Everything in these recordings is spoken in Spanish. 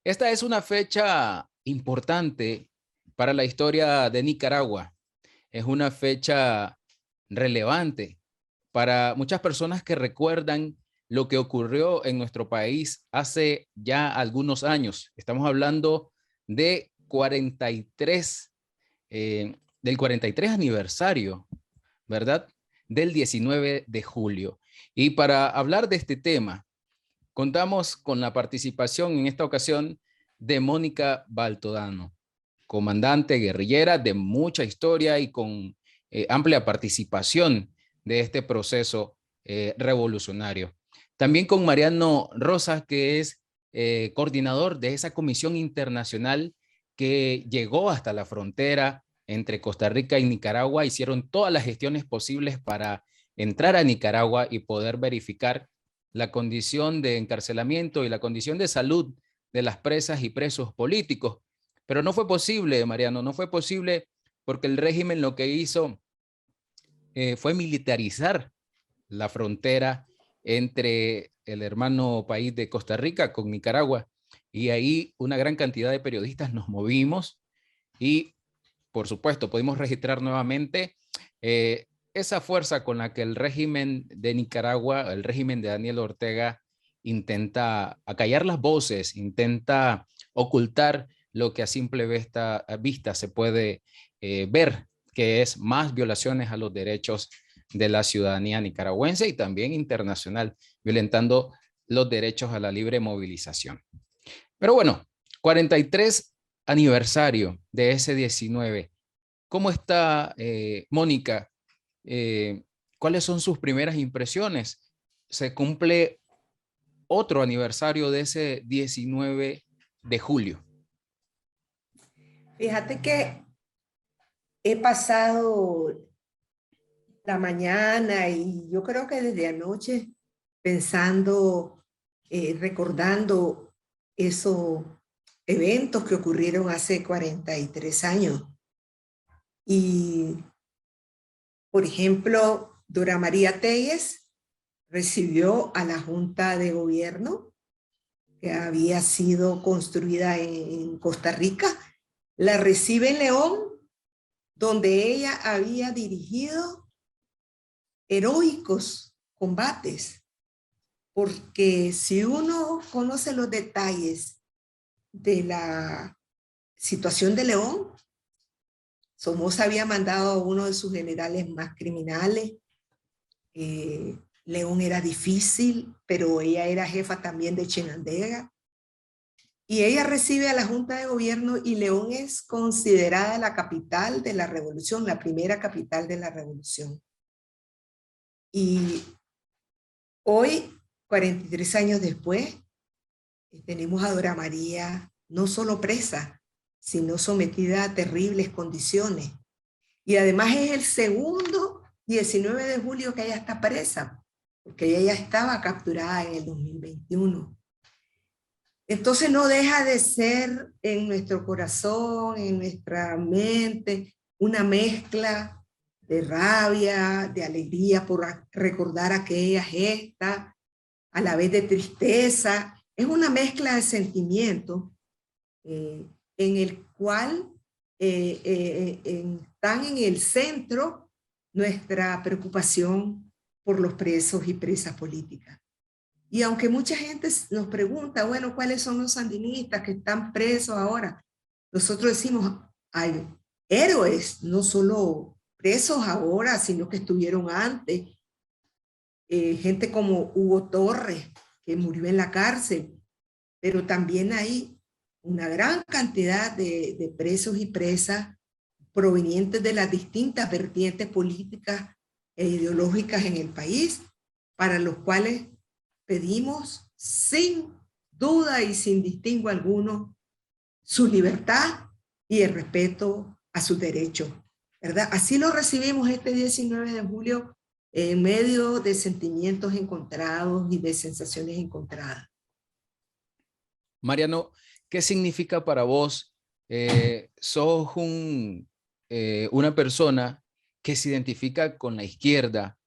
Esta es una fecha importante para la historia de Nicaragua. Es una fecha relevante para muchas personas que recuerdan lo que ocurrió en nuestro país hace ya algunos años. Estamos hablando de 43, del 43 aniversario, ¿verdad? Del 19 de julio. Y para hablar de este tema, contamos con la participación en esta ocasión de Mónica Baltodano, comandante guerrillera de mucha historia y con amplia participación de este proceso revolucionario. También con Mariano Rosas, que es coordinador de esa comisión internacional que llegó hasta la frontera entre Costa Rica y Nicaragua. Hicieron todas las gestiones posibles para entrar a Nicaragua y poder verificar la condición de encarcelamiento y la condición de salud de las presas y presos políticos. Pero no fue posible, Mariano, no fue posible porque el régimen lo que hizo fue militarizar la frontera entre el hermano país de Costa Rica con Nicaragua. Y ahí una gran cantidad de periodistas nos movimos y, por supuesto, pudimos registrar nuevamente esa fuerza con la que el régimen de Nicaragua, el régimen de Daniel Ortega, intenta acallar las voces, intenta ocultar lo que a simple vista se puede ver, que es más violaciones a los derechos de la ciudadanía nicaragüense y también internacional, violentando los derechos a la libre movilización. Pero bueno, 43 aniversario de ese 19. ¿Cómo está Mónica? ¿Cuáles son sus primeras impresiones? Se cumple otro aniversario de ese 19 de julio. Fíjate que he pasado la mañana y yo creo que desde anoche pensando, recordando esos eventos que ocurrieron hace 43 años. Y, por ejemplo, Dora María Telles recibió a la Junta de Gobierno que había sido construida en Costa Rica, la recibe en León, donde ella había dirigido heroicos combates, porque si uno conoce los detalles de la situación de León, Somoza había mandado a uno de sus generales más criminales. León era difícil, pero ella era jefa también de Chinandega. Y ella recibe a la Junta de Gobierno y León es considerada la capital de la revolución, la primera capital de la revolución. Y hoy, 43 años después, tenemos a Dora María no solo presa, sino sometida a terribles condiciones. Y además es el segundo 19 de julio que ella está presa, porque ella ya estaba capturada en el 2021. Entonces no deja de ser en nuestro corazón, en nuestra mente, una mezcla de rabia, de alegría por recordar aquella gesta, a la vez de tristeza. Es una mezcla de sentimientos en el cual están en el centro nuestra preocupación por los presos y presas políticas. Y aunque mucha gente nos pregunta, bueno, ¿cuáles son los sandinistas que están presos ahora? Nosotros decimos, hay héroes, no solo presos ahora, sino que estuvieron antes. Gente como Hugo Torres, que murió en la cárcel, pero también hay una gran cantidad de presos y presas provenientes de las distintas vertientes políticas e ideológicas en el país, para los cuales pedimos sin duda y sin distingo alguno su libertad y el respeto a sus derechos, ¿verdad? Así lo recibimos este 19 de julio en medio de sentimientos encontrados y de sensaciones encontradas. Mariano, ¿qué significa para vos? Sos una persona que se identifica con la izquierda,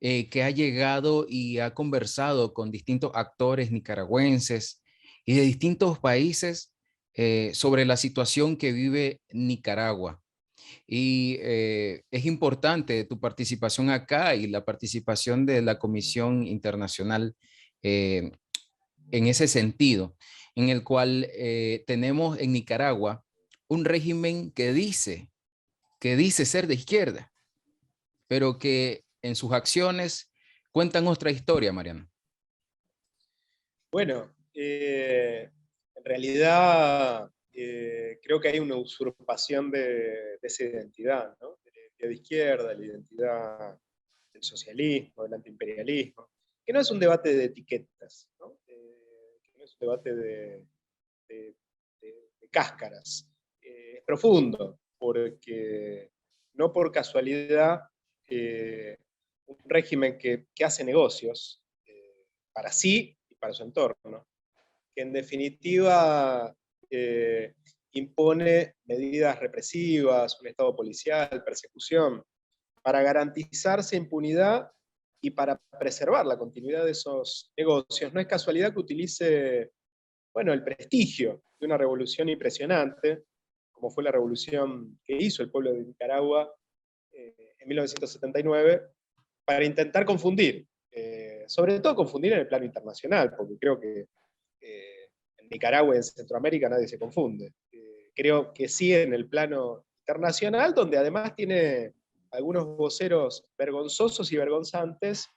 que ha llegado y ha conversado con distintos actores nicaragüenses y de distintos países sobre la situación que vive Nicaragua. Y es importante tu participación acá y la participación de la Comisión Internacional en ese sentido, en el cual tenemos en Nicaragua un régimen que dice ser de izquierda, pero que en sus acciones cuentan otra historia, Mariano. Bueno, en realidad creo que hay una usurpación de esa identidad, ¿no? De la identidad de izquierda, de la identidad del socialismo, del antiimperialismo, que no es un debate de etiquetas, ¿no? Que no es un debate de cáscaras. Es profundo, porque no por casualidad un régimen que hace negocios para sí y para su entorno, que en definitiva impone medidas represivas, un estado policial, persecución, para garantizarse impunidad y para preservar la continuidad de esos negocios. No es casualidad que utilice, bueno, el prestigio de una revolución impresionante, como fue la revolución que hizo el pueblo de Nicaragua en 1979, para intentar confundir, sobre todo confundir en el plano internacional, porque creo que en Nicaragua y en Centroamérica nadie se confunde. Creo que sí en el plano internacional, donde además tiene algunos voceros vergonzosos y vergonzantes,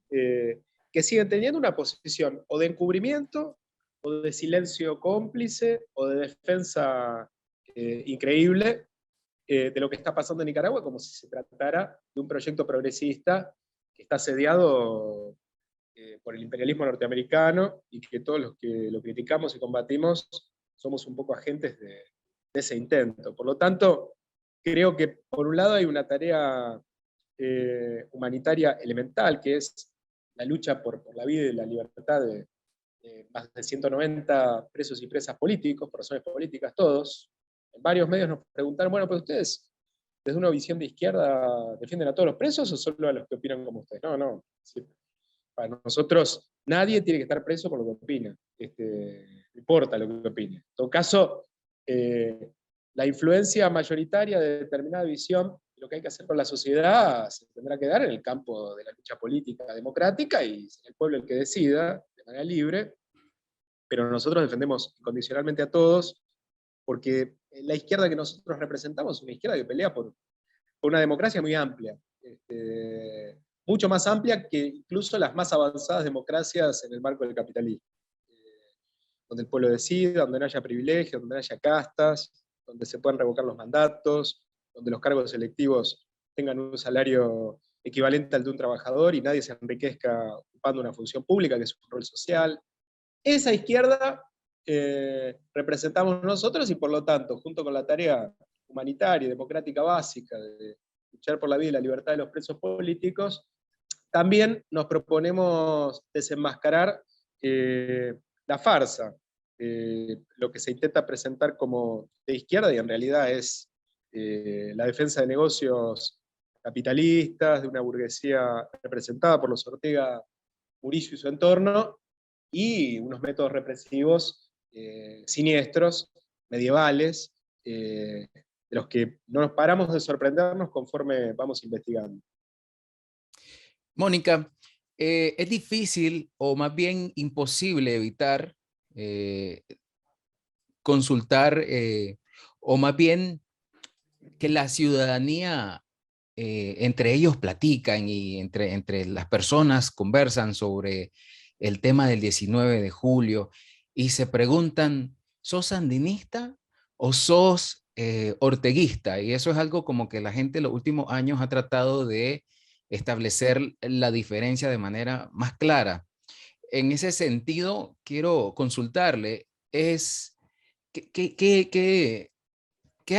que siguen teniendo una posición o de encubrimiento, o de silencio cómplice, o de defensa increíble de lo que está pasando en Nicaragua, como si se tratara de un proyecto progresista que está asediado por el imperialismo norteamericano, y que todos los que lo criticamos y combatimos somos un poco agentes de ese intento. Por lo tanto, creo que por un lado hay una tarea humanitaria elemental, que es la lucha por la vida y la libertad de más de 190 presos y presas políticos, por razones políticas todos. En varios medios nos preguntaron, bueno, pues ustedes, desde una visión de izquierda, ¿defienden a todos los presos o solo a los que opinan como ustedes? No, no. Sí. Para nosotros, nadie tiene que estar preso por lo que opina. No importa lo que opine. En todo caso, la influencia mayoritaria de determinada visión, lo que hay que hacer con la sociedad, se tendrá que dar en el campo de la lucha política democrática, y será el pueblo el que decida de manera libre, pero nosotros defendemos incondicionalmente a todos, porque la izquierda que nosotros representamos es una izquierda que pelea por una democracia muy amplia, mucho más amplia que incluso las más avanzadas democracias en el marco del capitalismo, donde el pueblo decida, donde no haya privilegios, donde no haya castas, donde se puedan revocar los mandatos, donde los cargos electivos tengan un salario equivalente al de un trabajador y nadie se enriquezca ocupando una función pública, que es un rol social. Esa izquierda representamos nosotros, y por lo tanto, junto con la tarea humanitaria y democrática básica de luchar por la vida y la libertad de los presos políticos, también nos proponemos desenmascarar la farsa, lo que se intenta presentar como de izquierda, y en realidad es la defensa de negocios capitalistas, de una burguesía representada por los Ortega Murillo y su entorno, y unos métodos represivos siniestros, medievales, de los que no nos paramos de sorprendernos conforme vamos investigando. Mónica, es difícil o más bien imposible evitar consultar o más bien que la ciudadanía entre ellos platican y entre las personas conversan sobre el tema del 19 de julio y se preguntan, ¿sos sandinista o sos orteguista? Y eso es algo como que la gente en los últimos años ha tratado de establecer la diferencia de manera más clara. En ese sentido, quiero consultarle, ¿qué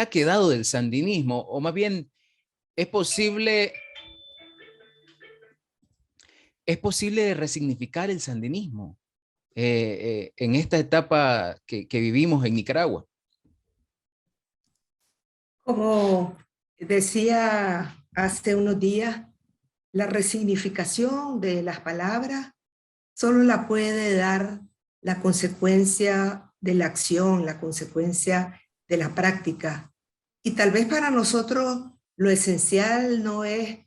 ha quedado del sandinismo? O más bien, ¿es posible resignificar el sandinismo en esta etapa que vivimos en Nicaragua? Como decía hace unos días, la resignificación de las palabras solo la puede dar la consecuencia de la acción, la consecuencia de la práctica. Y tal vez para nosotros lo esencial no es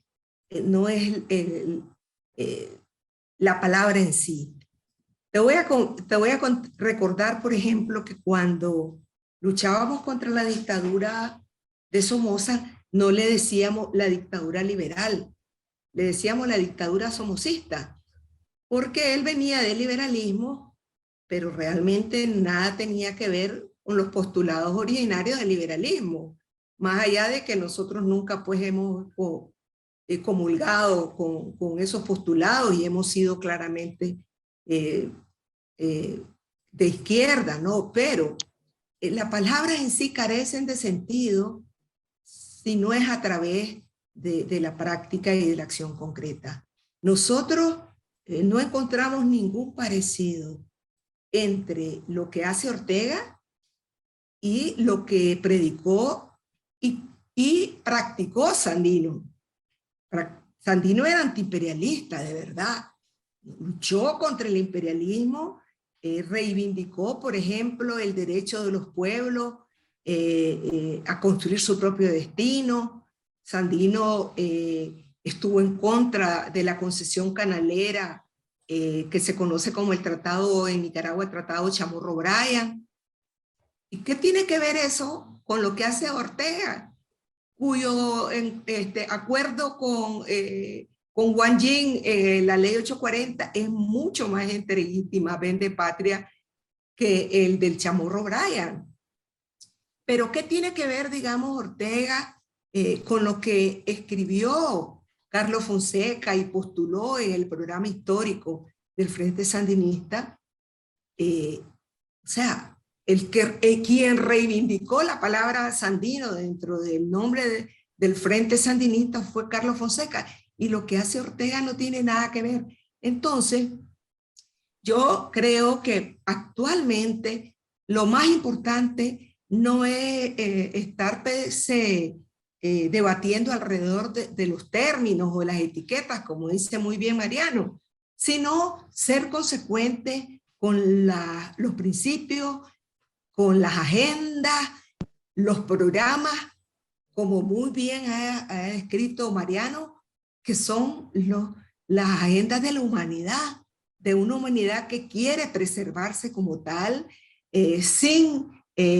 la palabra en sí. Te voy a recordar, por ejemplo, que cuando luchábamos contra la dictadura de Somoza, no le decíamos la dictadura liberal, le decíamos la dictadura somocista, porque él venía del liberalismo, pero realmente nada tenía que ver con los postulados originarios del liberalismo, más allá de que nosotros nunca pues hemos comulgado con esos postulados y hemos sido claramente de izquierda, ¿no? Pero las palabras en sí carecen de sentido si no es a través de la práctica y de la acción concreta. Nosotros no encontramos ningún parecido entre lo que hace Ortega y lo que predicó y practicó Sandino. Sandino era antiimperialista, de verdad. Luchó contra el imperialismo, reivindicó, por ejemplo, el derecho de los pueblos a construir su propio destino. Sandino estuvo en contra de la concesión canalera que se conoce como el tratado en Nicaragua, el tratado Chamorro-Bryan. ¿Y qué tiene que ver eso con lo que hace Ortega? Cuyo acuerdo con Wang Jing, la ley 840, es mucho más entreguísima, vende patria, que el del Chamorro-Bryan. Pero ¿qué tiene que ver, digamos, Ortega con lo que escribió Carlos Fonseca y postuló en el programa histórico del Frente Sandinista? O sea, quien reivindicó la palabra sandino dentro del nombre del Frente Sandinista fue Carlos Fonseca, y lo que hace Ortega no tiene nada que ver. Entonces, yo creo que actualmente lo más importante no es estar debatiendo alrededor de los términos o las etiquetas, como dice muy bien Mariano, sino ser consecuente con los principios, con las agendas, los programas, como muy bien ha escrito Mariano, que son las agendas de la humanidad, de una humanidad que quiere preservarse como tal, sin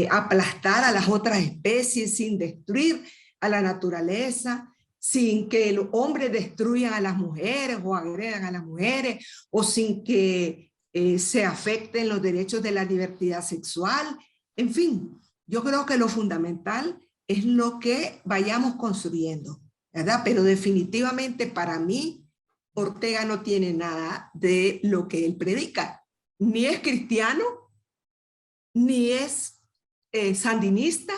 aplastar a las otras especies, sin destruir a la naturaleza, sin que los hombres destruyan a las mujeres o agredan a las mujeres, o sin que se afecten los derechos de la libertad sexual. En fin, yo creo que lo fundamental es lo que vayamos construyendo, ¿verdad? Pero definitivamente para mí, Ortega no tiene nada de lo que él predica. Ni es cristiano, ni es sandinista,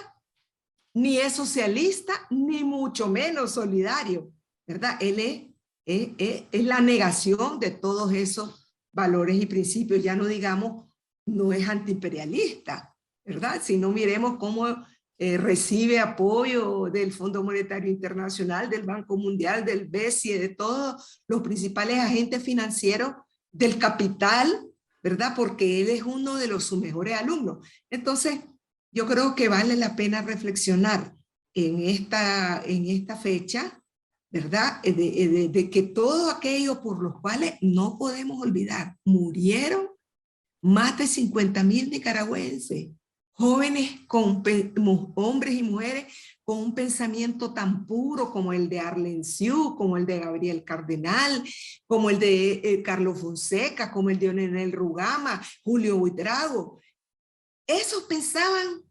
ni es socialista, ni mucho menos solidario, ¿verdad? Él es la negación de todos esos valores y principios. Ya no digamos, no es antiimperialista, ¿verdad? Si no, miremos cómo recibe apoyo del Fondo Monetario Internacional, del Banco Mundial, del BESIE, de todos los principales agentes financieros del capital, ¿verdad? Porque él es uno de sus mejores alumnos. Entonces, yo creo que vale la pena reflexionar en esta fecha, ¿verdad? De que todo aquello por los cuales no podemos olvidar, murieron más de 50.000 nicaragüenses, jóvenes, hombres y mujeres con un pensamiento tan puro como el de Arlenciú, como el de Gabriel Cardenal, como el de Carlos Fonseca, como el de Onenel Rugama, Julio Buitrago. Esos pensaban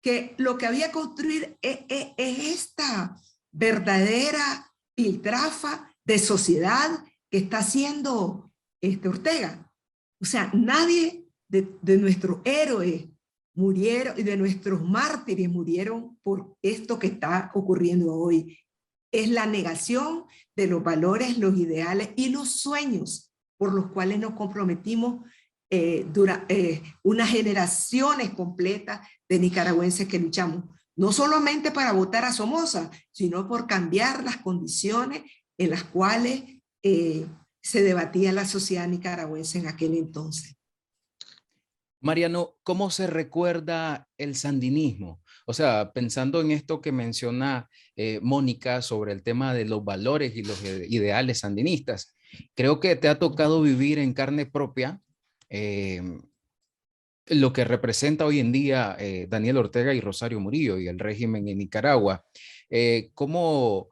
que lo que había que construir es esta verdadera piltrafa de sociedad que está haciendo Ortega. O sea, nadie de nuestros héroes murieron, y de nuestros mártires murieron por esto que está ocurriendo hoy. Es la negación de los valores, los ideales y los sueños por los cuales nos comprometimos unas generaciones completas de nicaragüenses que luchamos, no solamente para votar a Somoza, sino por cambiar las condiciones en las cuales se debatía la sociedad nicaragüense en aquel entonces. Mariano, ¿cómo se recuerda el sandinismo? O sea, pensando en esto que menciona Mónica sobre el tema de los valores y los ideales sandinistas, creo que te ha tocado vivir en carne propia eh, lo que representa hoy en día Daniel Ortega y Rosario Murillo y el régimen en Nicaragua. ¿Cómo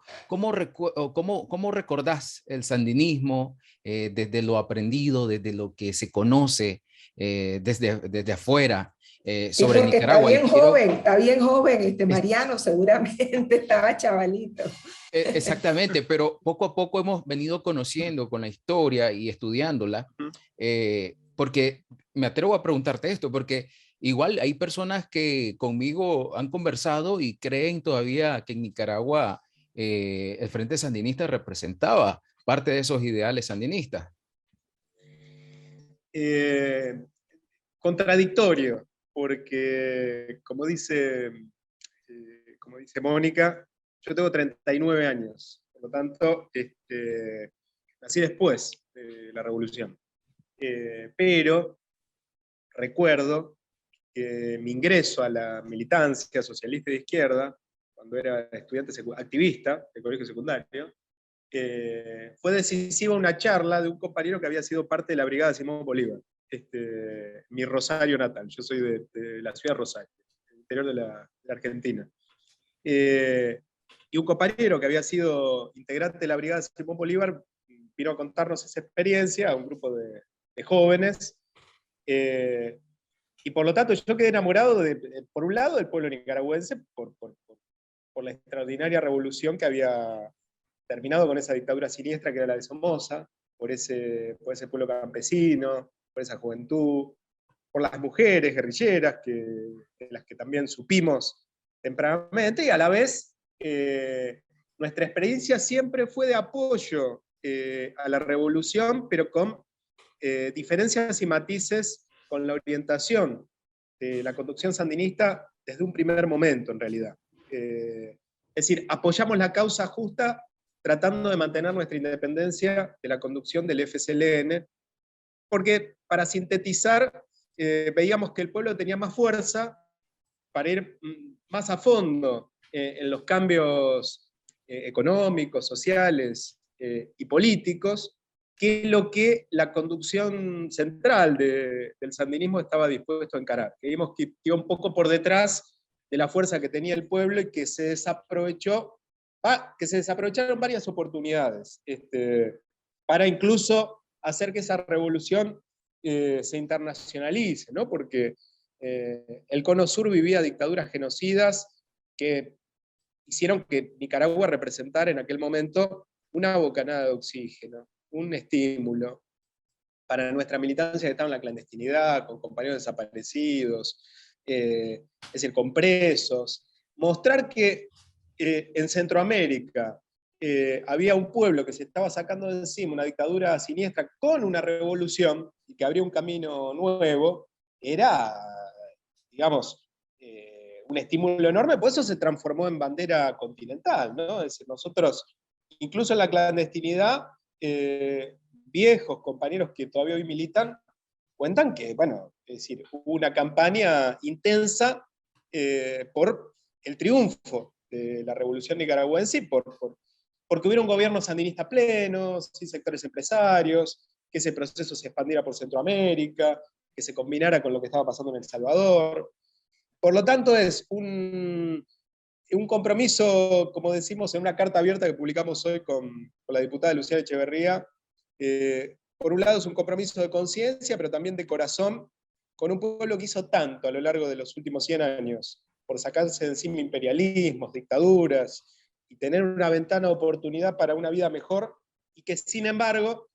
recordás el sandinismo desde lo aprendido, desde lo que se conoce desde afuera Sí, sobre porque Nicaragua? Y quiero, está bien joven, es- Mariano, seguramente estaba chavalito. exactamente, pero poco a poco hemos venido conociendo con la historia y estudiándola, Ujú. porque me atrevo a preguntarte esto, porque igual hay personas que conmigo han conversado y creen todavía que en Nicaragua el Frente Sandinista representaba parte de esos ideales sandinistas. Eh, Contradictorio, porque como dice Mónica, yo tengo 39 años, por lo tanto, nací después de la revolución. Pero recuerdo que mi ingreso a la militancia socialista de izquierda, cuando era estudiante activista del colegio secundario, fue decisiva una charla de un compañero que había sido parte de la brigada Simón Bolívar, mi Rosario natal. Yo soy de la ciudad de Rosario, el interior de la Argentina. Y un compañero que había sido integrante de la brigada Simón Bolívar vino a contarnos esa experiencia a un grupo de jóvenes. eh, y por lo tanto yo quedé enamorado, por un lado, del pueblo nicaragüense, por la extraordinaria revolución que había terminado con esa dictadura siniestra que era la de Somoza, por ese pueblo campesino, por esa juventud, por las mujeres guerrilleras, de las que también supimos tempranamente, y a la vez nuestra experiencia siempre fue de apoyo a la revolución, pero con diferencias y matices con la orientación de la conducción sandinista desde un primer momento, en realidad. Es decir, apoyamos la causa justa tratando de mantener nuestra independencia de la conducción del FSLN, porque para sintetizar, veíamos que el pueblo tenía más fuerza para ir más a fondo en los cambios económicos, sociales y políticos, que lo que la conducción central del sandinismo estaba dispuesto a encarar. Creímos que iba un poco por detrás de la fuerza que tenía el pueblo y que se desaprovecharon varias oportunidades para incluso hacer que esa revolución se internacionalice, ¿no? Porque el Cono Sur vivía dictaduras genocidas que hicieron que Nicaragua representara en aquel momento una bocanada de oxígeno, un estímulo para nuestra militancia que estaba en la clandestinidad, con compañeros desaparecidos, es decir, con presos. Mostrar que en Centroamérica había un pueblo que se estaba sacando de encima una dictadura siniestra con una revolución y que abría un camino nuevo, era, digamos, un estímulo enorme, por eso se transformó en bandera continental, ¿no? Es decir, nosotros, incluso en la clandestinidad, viejos compañeros que todavía hoy militan, cuentan que, bueno, es decir, hubo una campaña intensa por el triunfo de la revolución nicaragüense y porque hubiera un gobierno sandinista pleno, sin sectores empresarios, que ese proceso se expandiera por Centroamérica, que se combinara con lo que estaba pasando en El Salvador. Por lo tanto, es un compromiso, como decimos, en una carta abierta que publicamos hoy con la diputada Luciana Echeverría. Por un lado es un compromiso de conciencia, pero también de corazón, con un pueblo que hizo tanto a lo largo de los últimos 100 años, por sacarse de encima imperialismos, dictaduras, y tener una ventana de oportunidad para una vida mejor, y que sin embargo,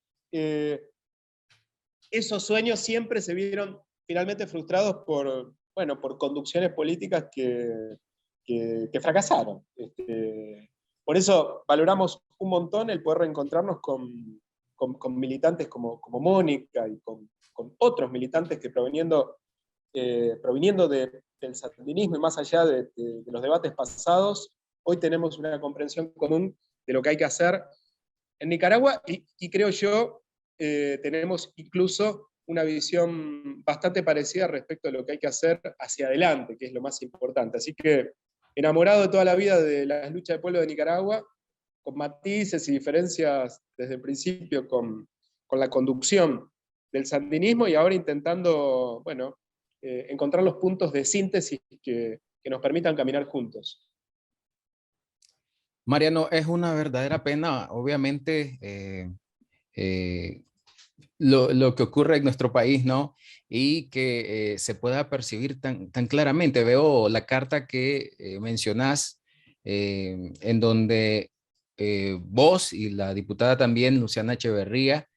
esos sueños siempre se vieron finalmente frustrados por conducciones políticas que fracasaron. Por eso valoramos un montón el poder reencontrarnos con militantes como Mónica y con otros militantes que proviniendo del sandinismo y más allá de los debates pasados, hoy tenemos una comprensión común de lo que hay que hacer en Nicaragua y creo yo tenemos incluso una visión bastante parecida respecto a lo que hay que hacer hacia adelante, que es lo más importante. Así que enamorado de toda la vida de las luchas del pueblo de Nicaragua, con matices y diferencias desde el principio con la conducción del sandinismo, y ahora intentando, bueno, encontrar los puntos de síntesis que nos permitan caminar juntos. Mariano, es una verdadera pena, obviamente, lo que ocurre en nuestro país, ¿no? Y que se pueda percibir tan claramente. Veo la carta que mencionás, en donde vos y la diputada también, Luciana Echeverría,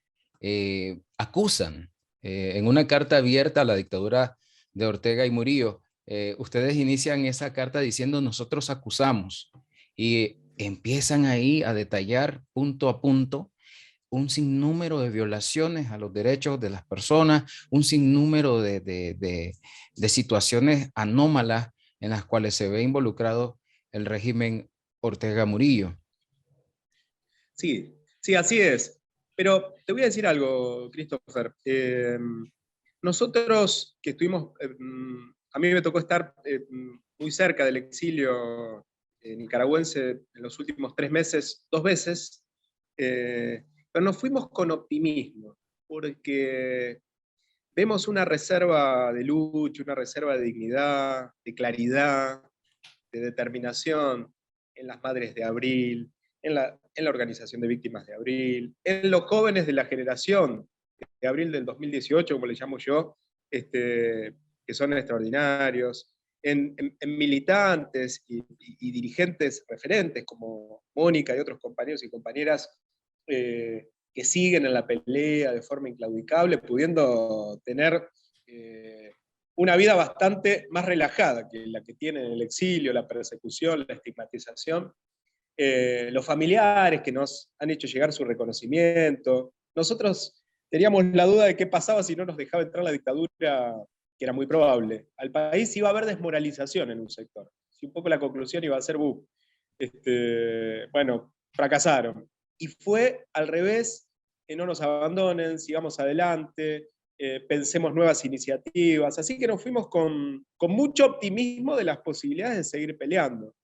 acusan en una carta abierta a la dictadura de Ortega y Murillo. Ustedes inician esa carta diciendo nosotros acusamos y empiezan ahí a detallar punto a punto un sinnúmero de violaciones a los derechos de las personas, un sinnúmero de situaciones anómalas en las cuales se ve involucrado el régimen Ortega Murillo. Sí, sí, así es. Pero te voy a decir algo, Christopher. Nosotros que estuvimos, a mí me tocó estar muy cerca del exilio nicaragüense en los últimos 3 meses, 2 veces, pero nos fuimos con optimismo, porque vemos una reserva de lucha, una reserva de dignidad, de claridad, de determinación en las Madres de Abril, en la Organización de Víctimas de Abril, en los jóvenes de la generación de Abril del 2018, como le llamo yo, que son extraordinarios, en militantes y dirigentes referentes como Mónica y otros compañeros y compañeras que siguen en la pelea de forma inclaudicable, pudiendo tener una vida bastante más relajada que la que tienen en el exilio, la persecución, la estigmatización. Los familiares que nos han hecho llegar su reconocimiento. Nosotros teníamos la duda de qué pasaba si no nos dejaba entrar la dictadura, que era muy probable. Al país iba a haber desmoralización en un sector. Si un poco la conclusión iba a ser, bueno, fracasaron. Y fue al revés, que no nos abandonen, sigamos adelante, pensemos nuevas iniciativas. Así que nos fuimos con mucho optimismo de las posibilidades de seguir peleando.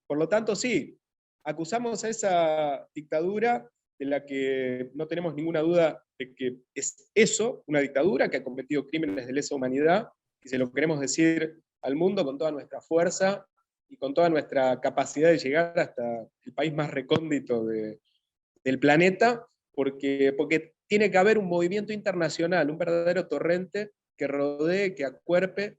Por lo tanto, sí, acusamos a esa dictadura de la que no tenemos ninguna duda de que es eso, una dictadura que ha cometido crímenes de lesa humanidad, y se lo queremos decir al mundo con toda nuestra fuerza y con toda nuestra capacidad de llegar hasta el país más recóndito del planeta, porque tiene que haber un movimiento internacional, un verdadero torrente que rodee, que acuerpe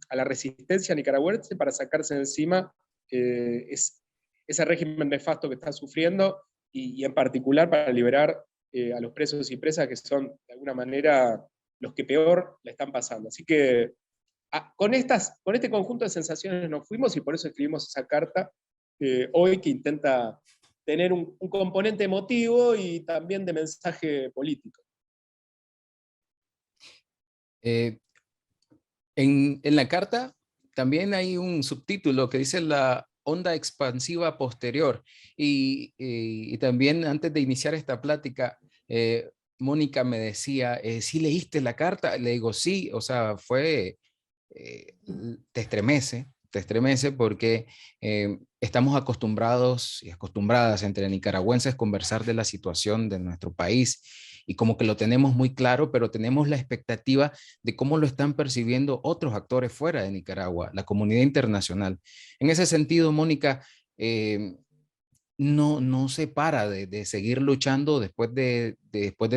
a la resistencia nicaragüense para sacarse de encima ese régimen nefasto que está sufriendo y en particular para liberar a los presos y presas que son de alguna manera los que peor le están pasando. Así que con este conjunto de sensaciones nos fuimos y por eso escribimos esa carta hoy que intenta tener un componente emotivo y también de mensaje político. En la carta también hay un subtítulo que dice la onda expansiva posterior y también antes de iniciar esta plática, Mónica me decía, ¿sí leíste la carta? Le digo, sí, o sea, te estremece porque estamos acostumbrados y acostumbradas entre nicaragüenses a conversar de la situación de nuestro país y como que lo tenemos muy claro, pero tenemos la expectativa de cómo lo están percibiendo otros actores fuera de Nicaragua, la comunidad internacional. En ese sentido, Mónica, no se para de seguir luchando después de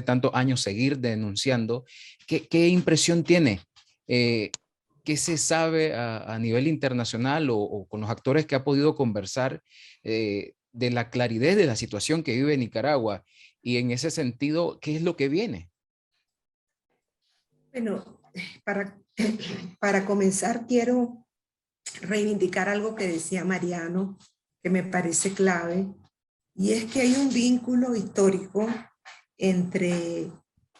tantos años, seguir denunciando. ¿Qué impresión tiene? ¿Qué se sabe a nivel internacional o con los actores que ha podido conversar de la claridad de la situación que vive Nicaragua? Y en ese sentido, ¿qué es lo que viene? Bueno, para comenzar quiero reivindicar algo que decía Mariano, que me parece clave, y es que hay un vínculo histórico entre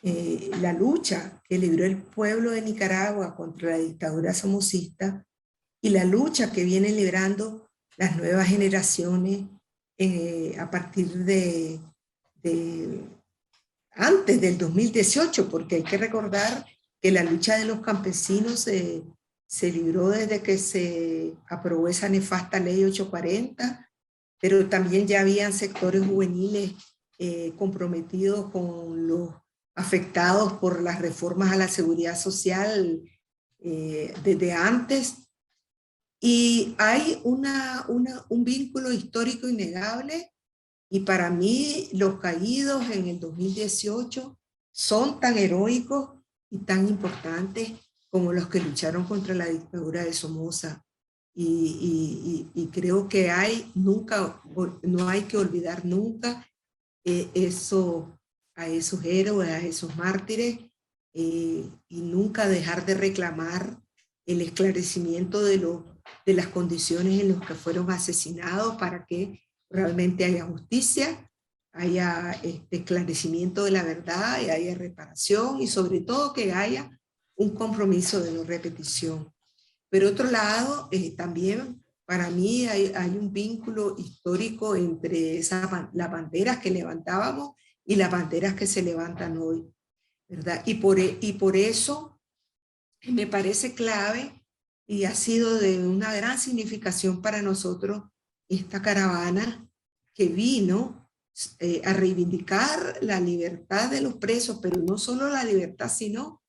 la lucha que libró el pueblo de Nicaragua contra la dictadura somocista y la lucha que vienen librando las nuevas generaciones a partir de antes del 2018, porque hay que recordar que la lucha de los campesinos se libró desde que se aprobó esa nefasta ley 840, pero también ya habían sectores juveniles comprometidos con los afectados por las reformas a la seguridad social desde antes. Y hay un vínculo histórico innegable, y para mí los caídos en el 2018 son tan heroicos y tan importantes como los que lucharon contra la dictadura de Somoza. Y creo que no hay que olvidar nunca a esos héroes, a esos mártires, y nunca dejar de reclamar el esclarecimiento de las condiciones en las que fueron asesinados, para que realmente haya justicia, haya esclarecimiento de la verdad, y haya reparación, y sobre todo que haya un compromiso de no repetición. Por otro lado, también para mí hay un vínculo histórico entre las banderas que levantábamos y las banderas que se levantan hoy, ¿verdad? Y por eso me parece clave, y ha sido de una gran significación para nosotros, esta caravana que vino a reivindicar la libertad de los presos, pero no solo la libertad, sino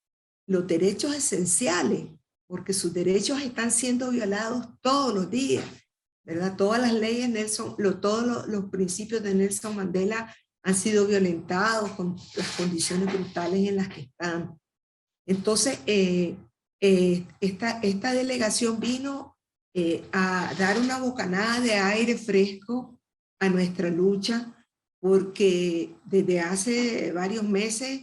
los derechos esenciales, porque sus derechos están siendo violados todos los días, ¿verdad? Todas las leyes, todos los principios de Nelson Mandela han sido violentados con las condiciones brutales en las que están. Entonces, esta delegación vino a dar una bocanada de aire fresco a nuestra lucha, porque desde hace varios meses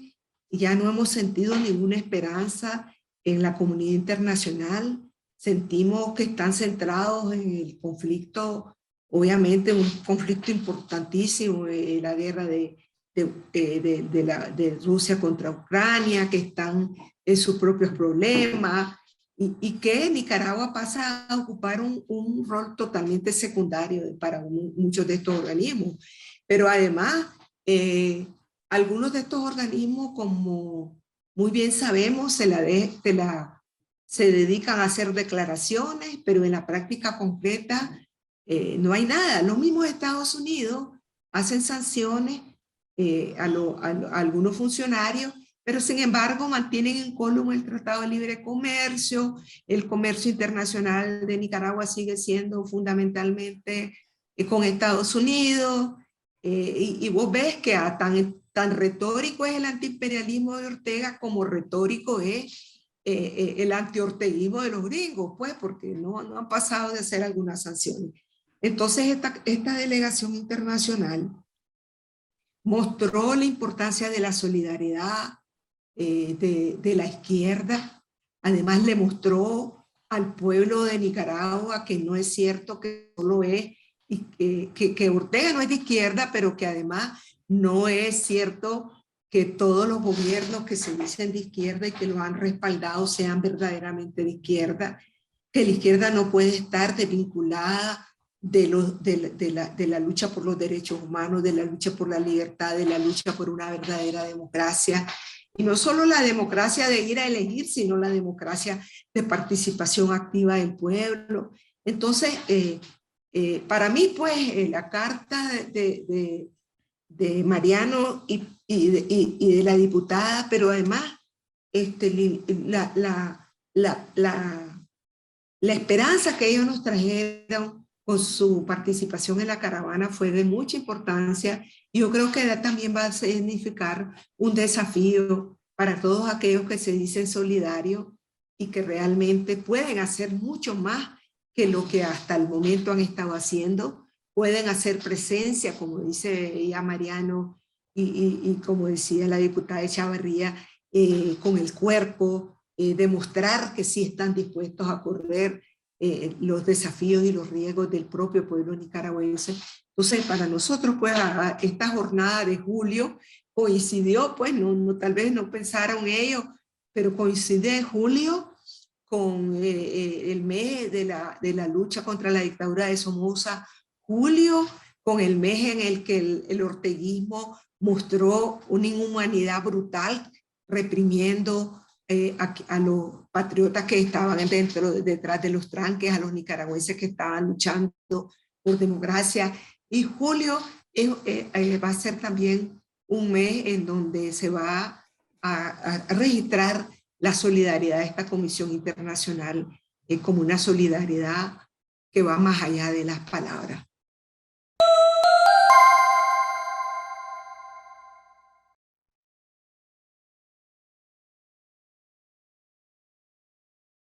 ya no hemos sentido ninguna esperanza en la comunidad internacional. Sentimos que están centrados en el conflicto, obviamente un conflicto importantísimo, la guerra de Rusia contra Ucrania, que están en sus propios problemas, y que Nicaragua pasa a ocupar un rol totalmente secundario para muchos de estos organismos. Pero además, algunos de estos organismos, como muy bien sabemos, se dedican a hacer declaraciones, pero en la práctica concreta no hay nada. Los mismos Estados Unidos hacen sanciones a algunos funcionarios, pero sin embargo mantienen incólume el Tratado de Libre Comercio. El comercio internacional de Nicaragua sigue siendo fundamentalmente con Estados Unidos, y vos ves que tan retórico es el antiimperialismo de Ortega como retórico es el antiorteguismo de los gringos, pues, porque no han pasado de hacer algunas sanciones. Entonces esta delegación internacional mostró la importancia de la solidaridad de la izquierda. Además le mostró al pueblo de Nicaragua que no es cierto que solo es, y que Ortega no es de izquierda, pero que además no es cierto que todos los gobiernos que se dicen de izquierda y que lo han respaldado sean verdaderamente de izquierda, que la izquierda no puede estar desvinculada de la lucha por los derechos humanos, de la lucha por la libertad, de la lucha por una verdadera democracia. Y no solo la democracia de ir a elegir, sino la democracia de participación activa del pueblo. Entonces, para mí, pues, la carta de Mariano y de la diputada, pero además la esperanza que ellos nos trajeron con su participación en la caravana fue de mucha importancia, y yo creo que también va a significar un desafío para todos aquellos que se dicen solidarios y que realmente pueden hacer mucho más que lo que hasta el momento han estado haciendo. Pueden hacer presencia, como dice ya Mariano, y como decía la diputada Echavarría, con el cuerpo, demostrar que sí están dispuestos a correr los desafíos y los riesgos del propio pueblo nicaragüense. Entonces, para nosotros, pues, esta jornada de julio coincidió, pues, tal vez no pensaron ellos, pero coincide julio con el mes de la lucha contra la dictadura de Somoza, julio con el mes en el que el orteguismo mostró una inhumanidad brutal, reprimiendo a los patriotas que estaban detrás de los tranques, a los nicaragüenses que estaban luchando por democracia. Y julio va a ser también un mes en donde se va a registrar la solidaridad de esta Comisión Internacional como una solidaridad que va más allá de las palabras.